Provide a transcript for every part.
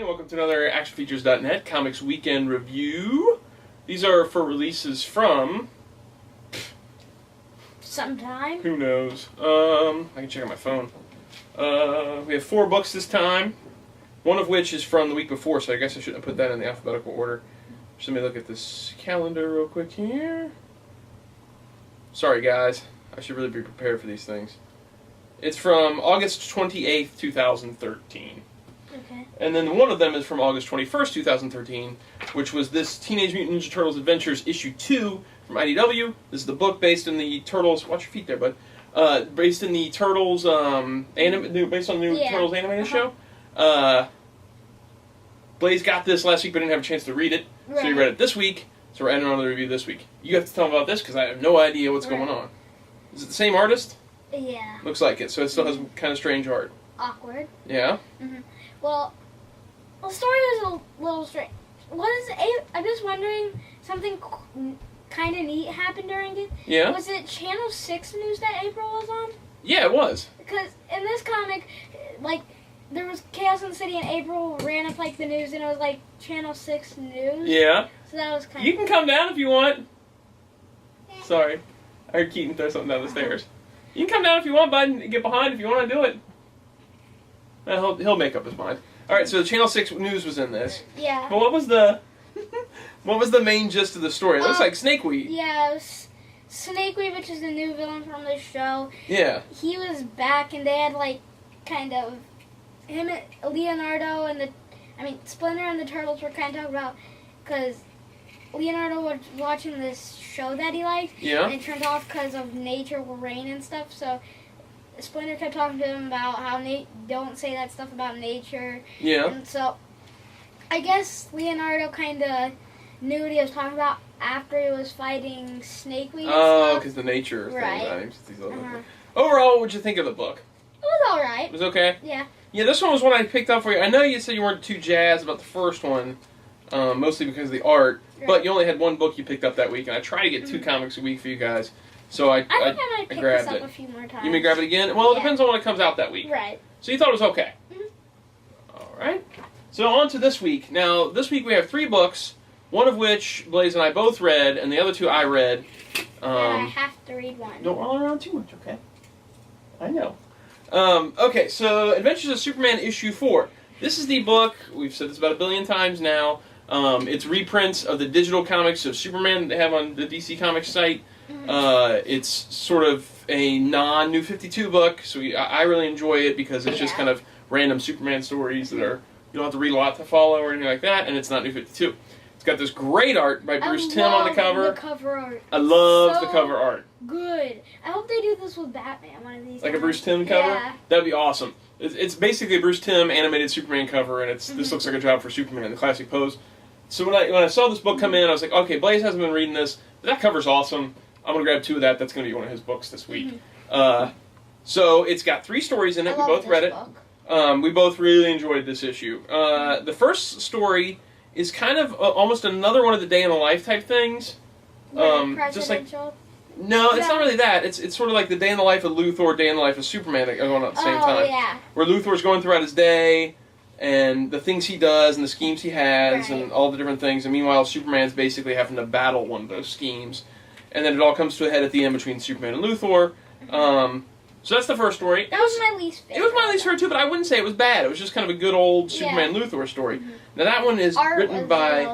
welcome to another ActionFeatures.net Comics Weekend Review. These are for releases from... sometime. Who knows? I can check on my phone. We have 4 books this time, one of which is from the week before, so I guess I shouldn't have put that in the alphabetical order. Just let me look at this calendar real quick here. Sorry guys, I should really be prepared for these things. It's from August 28th, 2013. Okay. And then one of them is from August 21st, 2013, which was this Teenage Mutant Ninja Turtles Adventures issue 2 from IDW. This is the book based in the Turtles... Watch your feet there, bud. Based in the Turtles... based on the new Turtles animated show. Blaze got this last week but didn't have a chance to read it. Right. So he read it this week. So we're adding on to the review this week. You have to tell him about this because I have no idea what's going on. Is it the same artist? Yeah. Looks like it. So it still has kind of strange art. Awkward. Yeah? Mm-hmm. Well, the story was a little strange. I'm just wondering, something kind of neat happened during it. Yeah? Was it Channel 6 news that April was on? Yeah, it was. Because in this comic, like, there was Chaos in the City and April ran up, like, the news and it was, like, Channel 6 news. Yeah. So that was kind of... You can come down if you want. Sorry. I heard Keaton throw something down the stairs. You can come down if you want, bud, and get behind if you want to do it. He'll make up his mind. All right, so the Channel 6 news was in this. Yeah. But what was the main gist of the story? It looks like Snakeweed. Yeah, it was Snakeweed, which is the new villain from the show. Yeah. He was back, and they had, like, kind of... Him and Leonardo and Splinter and the Turtles were kind of talking about... Because Leonardo was watching this show that he liked. Yeah. And it turned off because of nature, rain, and stuff, so... Splinter kept talking to him about how don't say that stuff about nature. Yeah. And so, I guess Leonardo kind of knew what he was talking about after he was fighting Snakeweed and stuff. Because the nature right. thing. Overall, what'd you think of the book? It was alright. It was okay? Yeah. Yeah, this one was one I picked up for you. I know you said you weren't too jazzed about the first one, mostly because of the art, but you only had one book you picked up that week, and I try to get 2 comics a week for you guys. So I think I might pick grabbed this up it. a few more times. You may grab it again? Well, it depends on when it comes out that week. Right. So you thought it was okay? Mm-hmm. All right. So on to this week. Now, this week we have 3 books, one of which Blaze and I both read, and the other 2 I read. And I have to read one. Don't roll around too much, okay? I know. Okay, so Adventures of Superman issue 4. This is the book, we've said this about 1 billion times now. It's reprints of the digital comics of Superman that they have on the DC Comics site. It's sort of a non-New 52 book, so I really enjoy it because it's just kind of random Superman stories that are, you don't have to read a lot to follow or anything like that, and it's not New 52. It's got this great art by Bruce Timm on the cover. The cover art. I love the cover art. Good. I hope they do this with Batman one of these Like times. a Bruce Timm cover? Yeah. That'd be awesome. It's basically a Bruce Timm animated Superman cover, and this looks like a job for Superman, the classic pose. So when I saw this book come in, I was like, okay, Blaze hasn't been reading this, but that cover's awesome. I'm going to grab 2 of that. That's going to be one of his books this week. So it's got 3 stories in it. We both read it. We both really enjoyed this issue. The first story is kind of almost another one of the day in the life type things. Just like no, it's not really that. It's sort of like the day in the life of Luthor, day in the life of Superman that are going on at the same time. Yeah. Where Luthor's going throughout his day and the things he does and the schemes he has and all the different things. And meanwhile, Superman's basically having to battle one of those schemes. And then it all comes to a head at the end between Superman and Luthor. So that's the first story. That was my least favorite. It was my least favorite too, but I wouldn't say it was bad. It was just kind of a good old Superman Luthor story. Now that one is written by...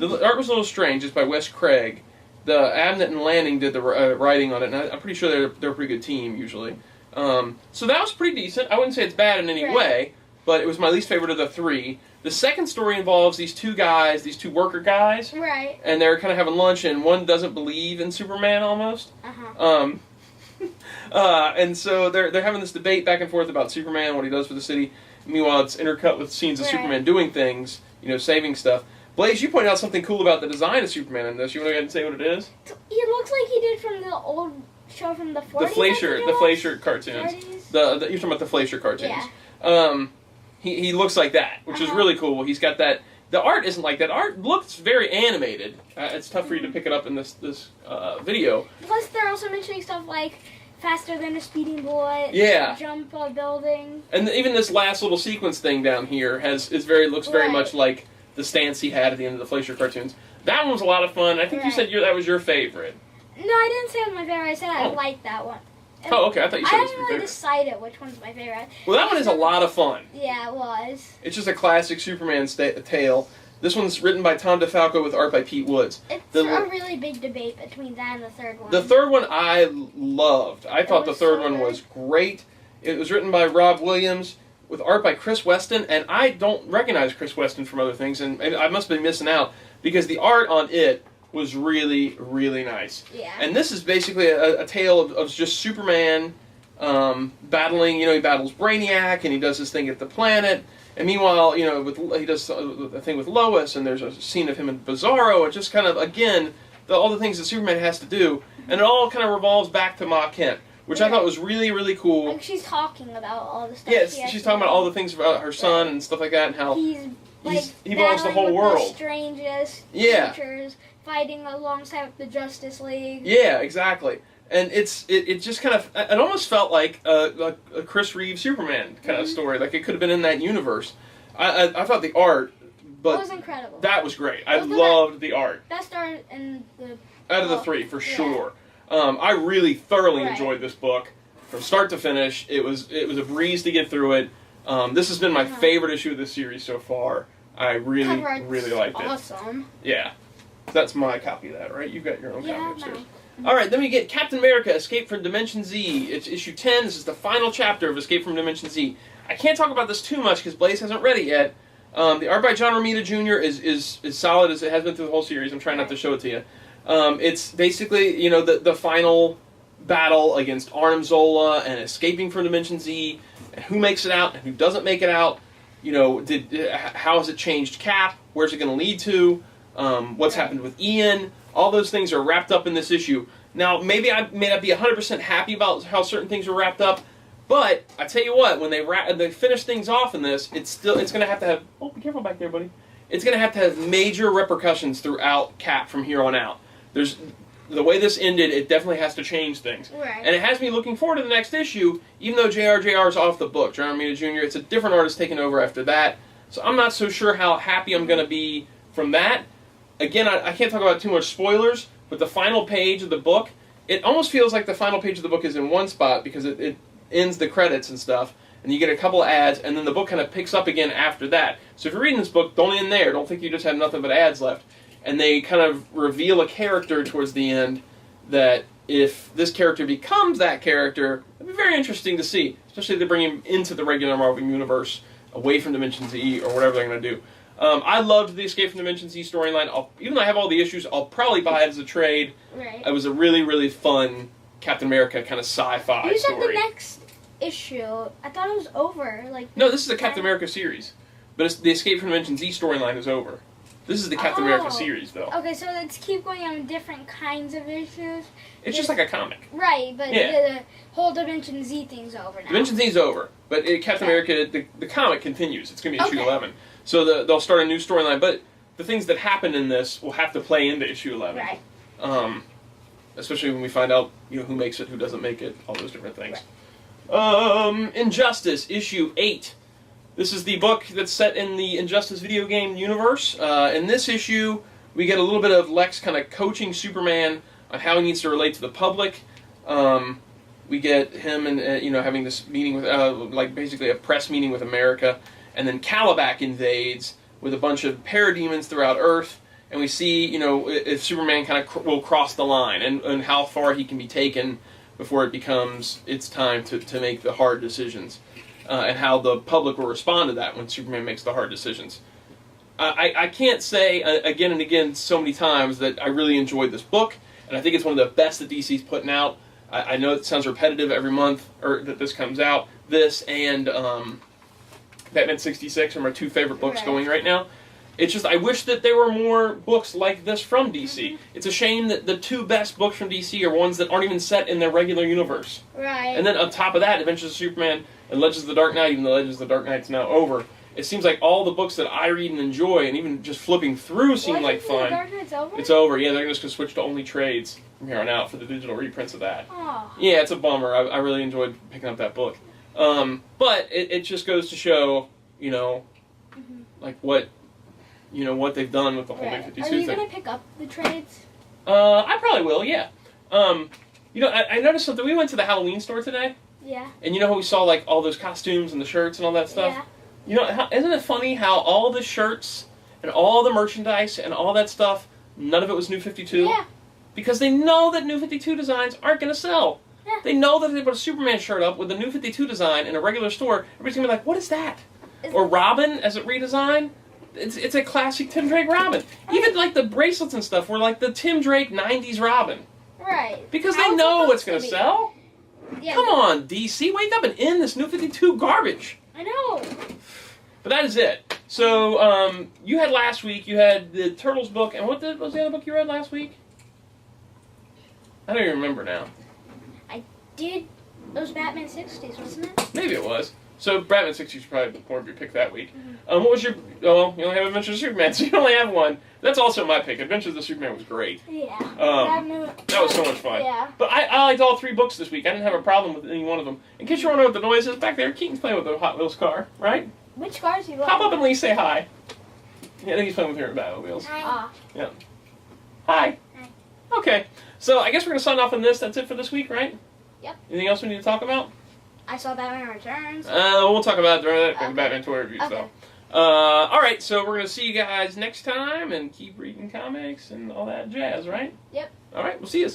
The art was a little strange. It's by Wes Craig. The Abnett and Lanning did the writing on it, and I'm pretty sure they're a pretty good team usually. So that was pretty decent. I wouldn't say it's bad in any way, but it was my least favorite of the 3. The second story involves these 2 guys, these 2 worker guys. Right. And they're kind of having lunch, and one doesn't believe in Superman almost. And so they're having this debate back and forth about Superman, what he does for the city. Meanwhile, it's intercut with scenes of Superman doing things, saving stuff. Blaze, you pointed out something cool about the design of Superman in this. You want to go ahead and say what it is? He looks like he did from the old show from the 40s. The Fleischer cartoons. 40s? You're talking about the Fleischer cartoons. Yeah. He looks like that, which is really cool. He's got that. The art isn't like that. Art looks very animated. It's tough for you to pick it up in this video. Plus, they're also mentioning stuff like faster than a speeding bullet. Yeah. Jump a building. And even this last little sequence thing down here looks very much like the stance he had at the end of the Fleischer cartoons. That one was a lot of fun. I think you said that was your favorite. No, I didn't say it was my favorite. I said I liked that one. Oh, okay. I thought you said it was your I haven't really favorite. decided which one's my favorite. Well, that one is a lot of fun. Yeah, it was. It's just a classic Superman tale. This one's written by Tom DeFalco with art by Pete Woods. It's a really big debate between that and the third one. The third one I loved. I thought the third one was great. It was written by Rob Williams with art by Chris Weston, and I don't recognize Chris Weston from other things, and I must be missing out because the art on it was really, really nice. Yeah. And this is basically a tale of just Superman battling. He battles Brainiac, and he does his thing at the planet. And meanwhile, he does a thing with Lois, and there's a scene of him in Bizarro, and just kind of, again, all the things that Superman has to do, and it all kind of revolves back to Ma Kent, which I thought was really, really cool. Like she's talking about all the stuff. Yes, she's talking about all the things about her son and stuff like that, and how he belongs to the whole world. The strangest creatures fighting alongside the Justice League. Yeah, exactly. And it just kind of, it almost felt like a Chris Reeve Superman kind of story. Like it could have been in that universe. I thought the art, but it was incredible. That was great. I loved the art. Best art in the out of the three for sure. I really thoroughly enjoyed this book from start to finish. It was a breeze to get through it. This has been my favorite issue of the series so far. I really liked it. Awesome. Yeah, that's my copy of that, right? You've got your own copy upstairs. No. All right, then we get Captain America: Escape from Dimension Z. It's issue 10. This is the final chapter of Escape from Dimension Z. I can't talk about this too much because Blaze hasn't read it yet. The art by John Romita Jr. is solid as it has been through the whole series. I'm trying not to show it to you. It's basically the final battle against Arnim Zola and escaping from Dimension Z, and who makes it out and who doesn't make it out. How has it changed Cap? Where's it going to lead to? What's happened with Ian? All those things are wrapped up in this issue. Now, maybe I may not be 100% happy about how certain things are wrapped up, but I tell you what, when they finish things off in this, it's going to have. Oh, be careful back there, buddy. It's going to have major repercussions throughout Cap from here on out. The way this ended, it definitely has to change things. Right. And it has me looking forward to the next issue, even though JR is off the book. John Romita Jr., it's a different artist taking over after that. So I'm not so sure how happy I'm going to be from that. Again, I can't talk about too much spoilers, but the final page of the book, it almost feels like the final page of the book is in one spot because it ends the credits and stuff, and you get a couple of ads, and then the book kind of picks up again after that. So if you're reading this book, don't end there. Don't think you just have nothing but ads left. And they kind of reveal a character towards the end that if this character becomes that character, it'd be very interesting to see, especially if they bring him into the regular Marvel Universe, away from Dimension Z, or whatever they're going to do. I loved the Escape from Dimension Z storyline. Even though I have all the issues, I'll probably buy it as a trade. Right. It was a really, really fun Captain America kind of sci-fi You story. said the next issue. I thought it was over. No, this is a Captain America series. But the Escape from Dimension Z storyline is over. This is the Captain America series, though. Okay, so let's keep going on different kinds of issues. It's just like a comic. Right, but the whole Dimension Z thing's over now. Dimension Z is over, but Captain America, the comic continues. It's going to be issue 11. So they'll start a new storyline, but the things that happen in this will have to play into issue 11. Right. Especially when we find out who makes it, who doesn't make it, all those different things. Right. Injustice, issue 8. This is the book that's set in the Injustice video game universe. In this issue, we get a little bit of Lex kind of coaching Superman on how he needs to relate to the public. We get him and having this meeting with, basically a press meeting with America, and then Calabac invades with a bunch of parademons throughout Earth, and we see if Superman kind of will cross the line and how far he can be taken before it becomes its time to make the hard decisions. And how the public will respond to that when Superman makes the hard decisions. I can't say again and again so many times that I really enjoyed this book, and I think it's one of the best that DC's putting out. I know it sounds repetitive every month or that this comes out. This and Batman 66 are my two favorite books going right now. It's just I wish that there were more books like this from DC. Mm-hmm. It's a shame that the two best books from DC are ones that aren't even set in their regular universe. Right. And then on top of that, Adventures of Superman and Legends of the Dark Knight, even though Legends of the Dark Knight's now over, it seems like all the books that I read and enjoy, and even just flipping through, seem like fun. Dark Knight's over? It's over. Yeah, they're just gonna switch to only trades from here on out for the digital reprints of that. Oh. Yeah, it's a bummer. I really enjoyed picking up that book. But it just goes to show, like what they've done with the whole New 52 thing. Are you thing. gonna pick up the trades? I probably will. Yeah. I noticed something. We went to the Halloween store today. Yeah. And you know how we saw like all those costumes and the shirts and all that stuff? Yeah. Isn't it funny how all the shirts and all the merchandise and all that stuff, none of it was New 52? Yeah. Because they know that New 52 designs aren't going to sell. Yeah. They know that if they put a Superman shirt up with the New 52 design in a regular store, everybody's going to be like, what is that? Or Robin as a redesign? It's a classic Tim Drake Robin. Right. Even like the bracelets and stuff were like the Tim Drake 90s Robin. Right. Because they know what's going to sell. Yeah, Come on, DC, wake up and end this New 52 garbage. I know. But that is it. So, you had last week, you had the Turtles book, and what was the other book you read last week? I don't even remember now. It was Batman 60s, wasn't it? Maybe it was. So, Batman 60 is probably the point you picked that week. Mm-hmm. What was your... Oh, you only have Adventures of Superman, so you only have one. That's also my pick. Adventures of Superman was great. Yeah. That was so much fun. Yeah. But I liked all 3 books this week. I didn't have a problem with any one of them. In case you want to know what the noise is, back there, Keaton's playing with the Hot Wheels car, right? Which cars do you like? Pop up and at least say hi. Yeah, I think he's playing with her Batmobiles. Hi. Yeah. Hi. Hi. Okay. So I guess we're going to sign off on this. That's it for this week, right? Yep. Anything else we need to talk about? I saw Batman Returns. We'll talk about it during the Okay. Batman toy review. Okay. So. All right. So we're going to see you guys next time and keep reading comics and all that jazz, right? Yep. All right. We'll see you.